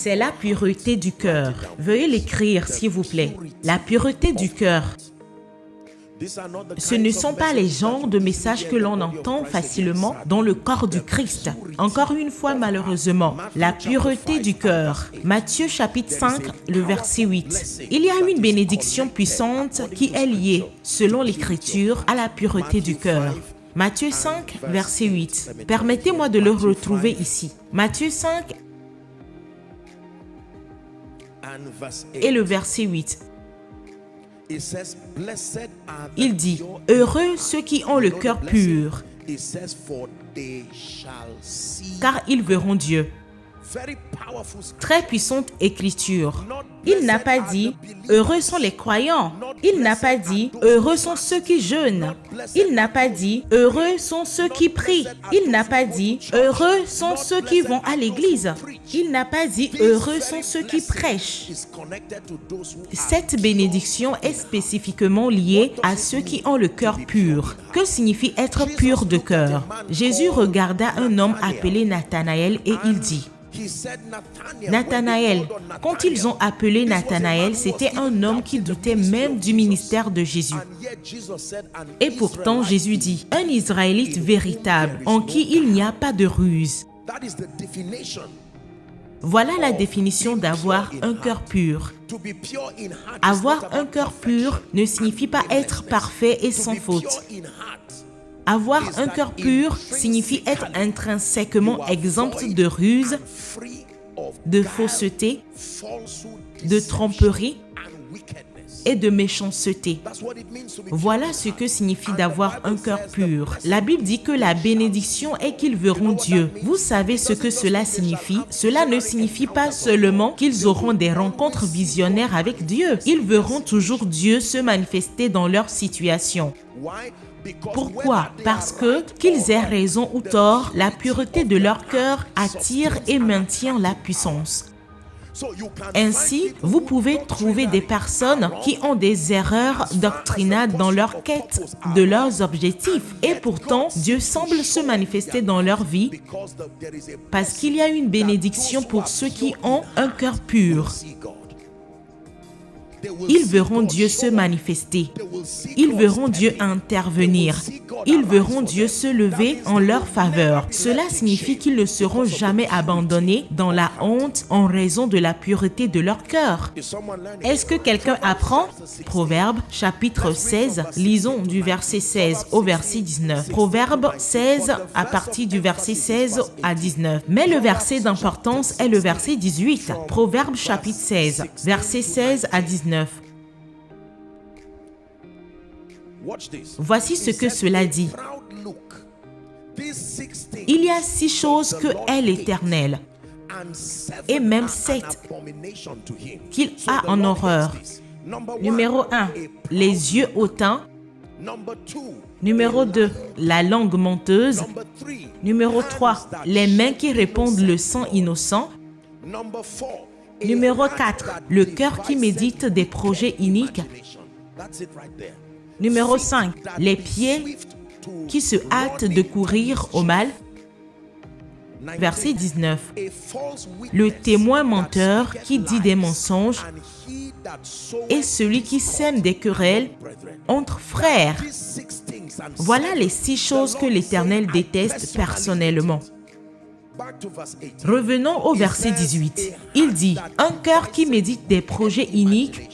c'est la pureté du cœur. Veuillez l'écrire, s'il vous plaît. La pureté du cœur. Ce ne sont pas les genres de messages que l'on entend facilement dans le corps du Christ. Encore une fois, malheureusement, la pureté du cœur. Matthieu chapitre 5, le verset 8. Il y a une bénédiction puissante qui est liée, selon l'Écriture, à la pureté du cœur. Matthieu 5, verset 8. Permettez-moi de le retrouver ici. Matthieu 5 et le verset 8. Il dit, « Heureux ceux qui ont le cœur pur, car ils verront Dieu. » Très puissante écriture. Il n'a pas dit « Heureux sont les croyants ». Il n'a pas dit « Heureux sont ceux qui jeûnent ». Il n'a pas dit « Heureux sont ceux qui prient ». Il n'a pas dit « Heureux sont ceux qui vont à l'église ». Il n'a pas dit « Heureux sont ceux qui prêchent ». Cette bénédiction est spécifiquement liée à ceux qui ont le cœur pur. Que signifie être pur de cœur? Jésus regarda un homme appelé Nathanaël et il dit, Nathanaël. Quand ils ont appelé Nathanaël, c'était un homme qui doutait même du ministère de Jésus. Et pourtant, Jésus dit, un Israélite véritable, en qui il n'y a pas de ruse. Voilà la définition d'avoir un cœur pur. Avoir un cœur pur ne signifie pas être parfait et sans faute. Avoir un cœur pur signifie être intrinsèquement exempt de ruse, de fausseté, de tromperie et de méchanceté. Voilà ce que signifie d'avoir un cœur pur. La Bible dit que la bénédiction est qu'ils verront Dieu. Vous savez ce que cela signifie? Cela ne signifie pas seulement qu'ils auront des rencontres visionnaires avec Dieu. Ils verront toujours Dieu se manifester dans leur situation. Pourquoi? Parce que, qu'ils aient raison ou tort, la pureté de leur cœur attire et maintient la puissance. Ainsi, vous pouvez trouver des personnes qui ont des erreurs doctrinales dans leur quête de leurs objectifs. Et pourtant, Dieu semble se manifester dans leur vie parce qu'il y a une bénédiction pour ceux qui ont un cœur pur. Ils verront Dieu se manifester. Ils verront Dieu intervenir. Ils verront Dieu se lever en leur faveur. Cela signifie qu'ils ne seront jamais abandonnés dans la honte en raison de la pureté de leur cœur. Est-ce que quelqu'un apprend? Proverbe chapitre 16, lisons du verset 16 au verset 19. Proverbe 16 à partir du verset 16 à 19. Mais le verset d'importance est le verset 18. Proverbe chapitre 16, verset 16 à 19. Voici ce que cela dit. Il y a 6 choses que est l'Éternel, et même 7 qu'il a en horreur. Numéro 1, les yeux hautains. Numéro 2, la langue menteuse. Numéro 3, les mains qui répandent le sang innocent. Numéro 4, le cœur qui médite des projets iniques. Numéro 5, les pieds qui se hâtent de courir au mal. Verset 19, le témoin menteur qui dit des mensonges et celui qui sème des querelles entre frères. Voilà les 6 choses que l'Éternel déteste personnellement. Revenons au verset 18. Il dit, un cœur qui médite des projets iniques,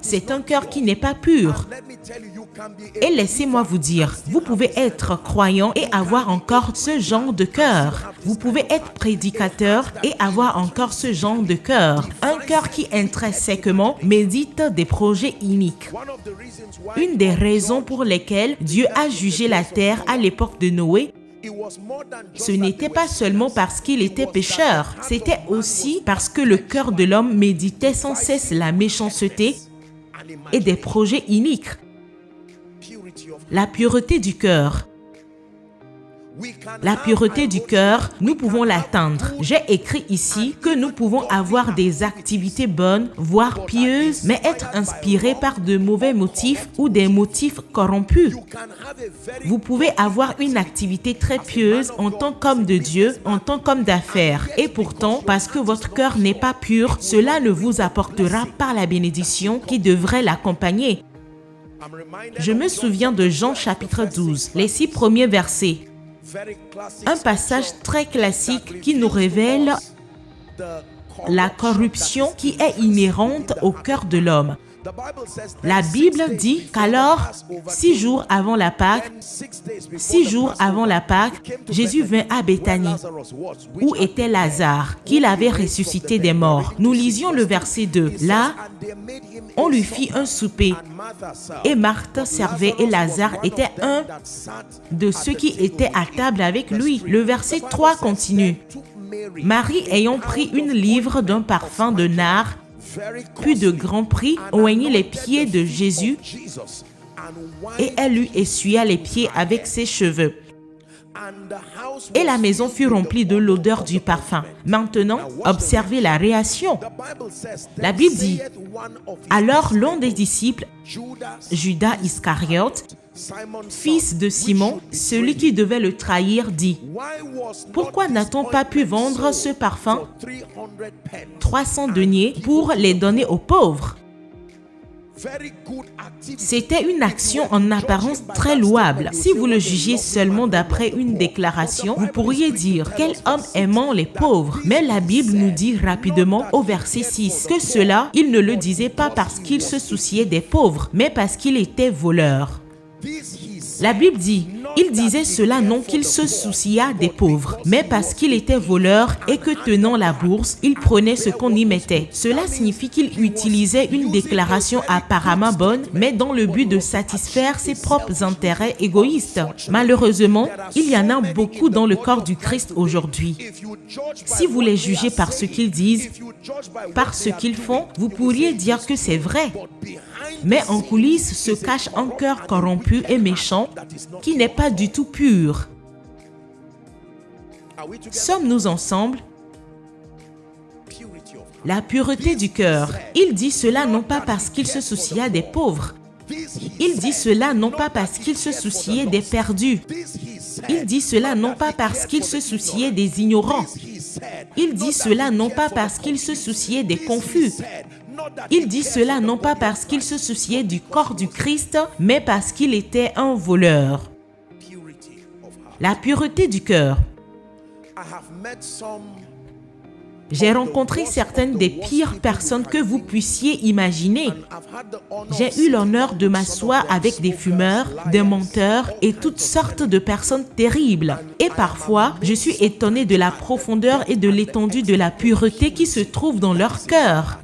c'est un cœur qui n'est pas pur. Et laissez-moi vous dire, vous pouvez être croyant et avoir encore ce genre de cœur. Vous pouvez être prédicateur et avoir encore ce genre de cœur. Un cœur qui intrinsèquement médite des projets iniques. Une des raisons pour lesquelles Dieu a jugé la terre à l'époque de Noé, ce n'était pas seulement parce qu'il était pécheur, c'était aussi parce que le cœur de l'homme méditait sans cesse la méchanceté et des projets iniques. La pureté du cœur. La pureté du cœur, nous pouvons l'atteindre. J'ai écrit ici que nous pouvons avoir des activités bonnes, voire pieuses, mais être inspirés par de mauvais motifs ou des motifs corrompus. Vous pouvez avoir une activité très pieuse en tant qu'homme de Dieu, en tant qu'homme d'affaires. Et pourtant, parce que votre cœur n'est pas pur, cela ne vous apportera pas la bénédiction qui devrait l'accompagner. Je me souviens de Jean chapitre 12, les 6 premiers versets. Un passage très classique qui nous révèle la corruption qui est inhérente au cœur de l'homme. La Bible dit qu'alors, 6 jours avant la Pâque, Jésus vint à Béthanie, où était Lazare, qu'il avait ressuscité des morts. Nous lisions le verset 2. Là, on lui fit un souper, et Marthe servait, et Lazare était un de ceux qui étaient à table avec lui. Le verset 3 continue. Marie ayant pris une livre d'un parfum de nard, puis de grand prix, oignit les pieds de Jésus, et elle lui essuya les pieds avec ses cheveux. Et la maison fut remplie de l'odeur du parfum. Maintenant, observez la réaction. La Bible dit, alors l'un des disciples, Judas Iscariote, fils de Simon, celui qui devait le trahir, dit, « Pourquoi n'a-t-on pas pu vendre ce parfum 300 deniers pour les donner aux pauvres ?» C'était une action en apparence très louable. Si vous le jugiez seulement d'après une déclaration, vous pourriez dire « Quel homme aimant les pauvres ?» Mais la Bible nous dit rapidement au verset 6 que cela, il ne le disait pas parce qu'il se souciait des pauvres, mais parce qu'il était voleur. La Bible dit, il disait cela non qu'il se soucia des pauvres, mais parce qu'il était voleur et que tenant la bourse, il prenait ce qu'on y mettait. Cela signifie qu'il utilisait une déclaration apparemment bonne, mais dans le but de satisfaire ses propres intérêts égoïstes. Malheureusement, il y en a beaucoup dans le corps du Christ aujourd'hui. Si vous les jugez par ce qu'ils disent, par ce qu'ils font, vous pourriez dire que c'est vrai. Mais en coulisses se cache un cœur corrompu et méchant qui n'est pas du tout pur. Sommes-nous ensemble? La pureté du cœur. Il dit cela non pas parce qu'il se soucia des pauvres. Il dit cela non pas parce qu'il se souciait des perdus. Il dit cela non pas parce qu'il se souciait des ignorants. Il dit cela non pas parce qu'il se souciait des confus. Il dit cela non pas parce qu'il se souciait du corps du Christ, mais parce qu'il était un voleur. La pureté du cœur. J'ai rencontré certaines des pires personnes que vous puissiez imaginer. J'ai eu l'honneur de m'asseoir avec des fumeurs, des menteurs et toutes sortes de personnes terribles. Et parfois, je suis étonné de la profondeur et de l'étendue de la pureté qui se trouve dans leur cœur.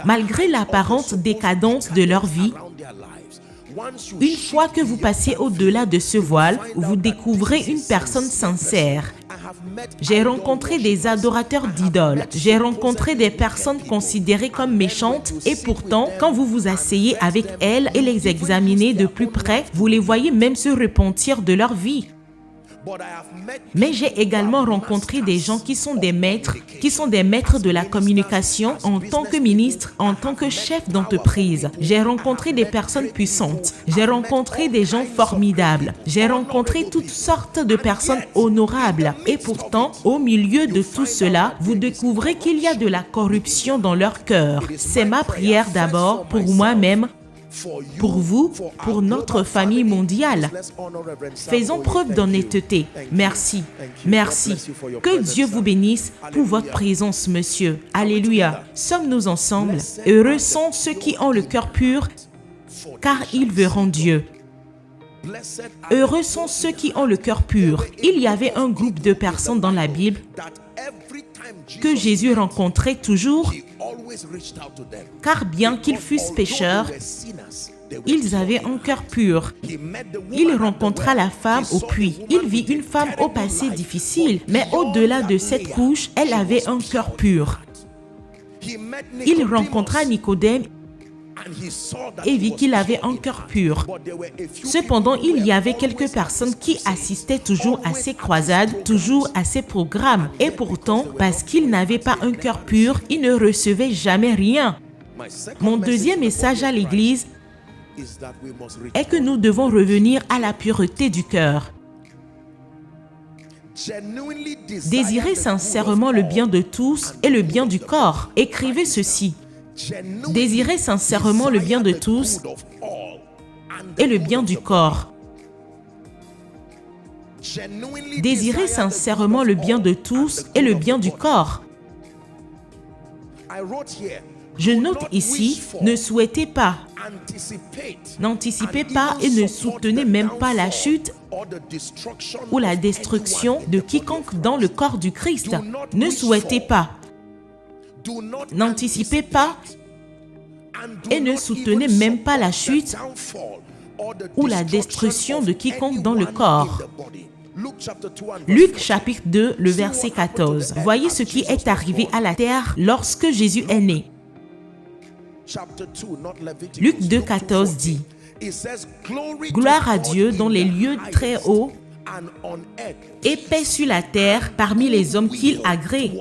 Malgré l'apparente décadence de leur vie, une fois que vous passez au-delà de ce voile, vous découvrez une personne sincère. J'ai rencontré des adorateurs d'idoles. J'ai rencontré des personnes considérées comme méchantes et pourtant, quand vous vous asseyez avec elles et les examinez de plus près, vous les voyez même se repentir de leur vie. Mais j'ai également rencontré des gens qui sont des maîtres de la communication en tant que ministre, en tant que chef d'entreprise. J'ai rencontré des personnes puissantes. J'ai rencontré des gens formidables. J'ai rencontré toutes sortes de personnes honorables. Et pourtant, au milieu de tout cela, vous découvrez qu'il y a de la corruption dans leur cœur. C'est ma prière d'abord pour moi-même, pour vous, pour notre famille mondiale. Faisons preuve d'honnêteté. Merci. Merci. Que Dieu vous bénisse pour votre présence, monsieur. Alléluia. Sommes-nous ensemble? Heureux sont ceux qui ont le cœur pur, car ils verront Dieu. Heureux sont ceux qui ont le cœur pur. Il y avait un groupe de personnes dans la Bible que Jésus rencontrait toujours, car bien qu'ils fussent pécheurs, ils avaient un cœur pur. Il rencontra la femme au puits. Il vit une femme au passé difficile, mais au-delà de cette couche, elle avait un cœur pur. Il rencontra Nicodème et vit qu'il avait un cœur pur. Cependant, il y avait quelques personnes qui assistaient toujours à ses croisades, toujours à ses programmes. Et pourtant, parce qu'ils n'avaient pas un cœur pur, ils ne recevaient jamais rien. Mon deuxième message à l'Église est que nous devons revenir à la pureté du cœur. Désirez sincèrement le bien de tous et le bien du corps. Écrivez ceci. Désirez sincèrement le bien de tous et le bien du corps. Désirez sincèrement le bien de tous et le bien du corps. Je note ici, ne souhaitez pas, n'anticipez pas et ne soutenez même pas la chute ou la destruction de quiconque dans le corps du Christ. Ne souhaitez pas, n'anticipez pas et ne soutenez même pas la chute ou la destruction de quiconque dans le corps. Luc chapitre 2, le verset 14. Voyez ce qui est arrivé à la terre lorsque Jésus est né. Luc 2, 14 dit « Gloire à Dieu dans les lieux très hauts et paix sur la terre parmi les hommes qu'il agrée. »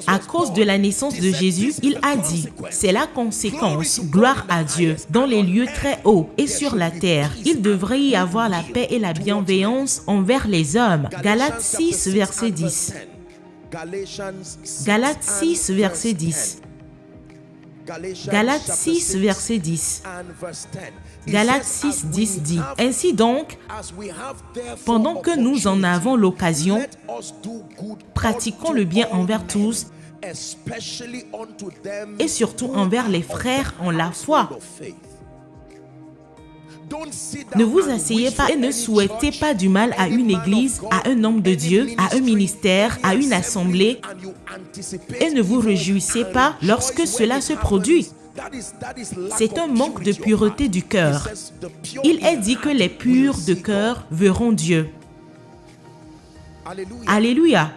À cause de la naissance de Jésus, il a dit, c'est la conséquence, gloire à Dieu, dans les lieux très hauts et sur la terre. Il devrait y avoir la paix et la bienveillance envers les hommes. Galates 6, verset 10. Galates 6, verset 10. Galates 6, verset 10. Galates 6, 10 dit, « Ainsi donc, pendant que nous en avons l'occasion, pratiquons le bien envers tous et surtout envers les frères en la foi. » Ne vous asseyez pas et ne souhaitez pas du mal à une église, à un homme de Dieu, à un ministère, à une assemblée et ne vous réjouissez pas lorsque cela se produit. C'est un manque de pureté du cœur. Il est dit que les purs de cœur verront Dieu. Alléluia.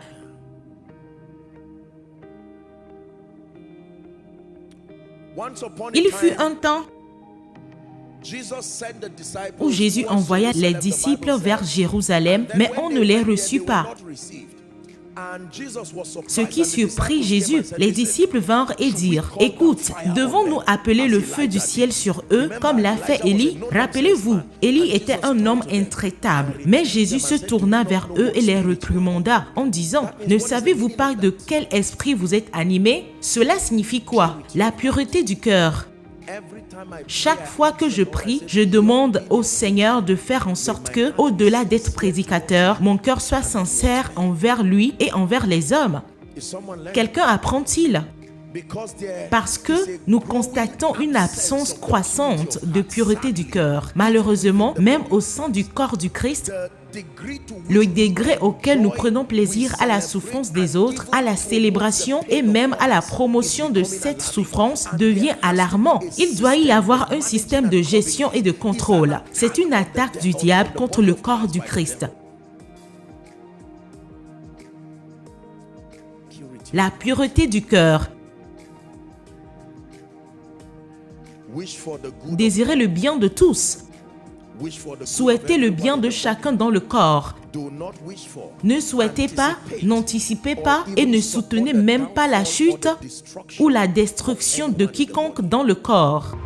Il fut un temps où Jésus envoya les disciples vers Jérusalem, mais on ne les reçut pas. Ce qui surprit Jésus, les disciples vinrent et dirent, « Écoute, devons-nous appeler le feu du ciel sur eux, comme l'a fait Élie? Rappelez-vous, Élie était un homme intraitable. » Mais Jésus se tourna vers eux et les réprimanda en disant, « Ne savez-vous pas de quel esprit vous êtes animés? Cela signifie quoi? La pureté du cœur. » Chaque fois que je prie, je demande au Seigneur de faire en sorte que, au-delà d'être prédicateur, mon cœur soit sincère envers lui et envers les hommes. Quelqu'un apprend-il? Parce que nous constatons une absence croissante de pureté du cœur. Malheureusement, même au sein du corps du Christ, le degré auquel nous prenons plaisir à la souffrance des autres, à la célébration et même à la promotion de cette souffrance devient alarmant. Il doit y avoir un système de gestion et de contrôle. C'est une attaque du diable contre le corps du Christ. La pureté du cœur. Désirez le bien de tous. Souhaitez le bien de chacun dans le corps. Ne souhaitez pas, n'anticipez pas et ne soutenez même pas la chute ou la destruction de quiconque dans le corps.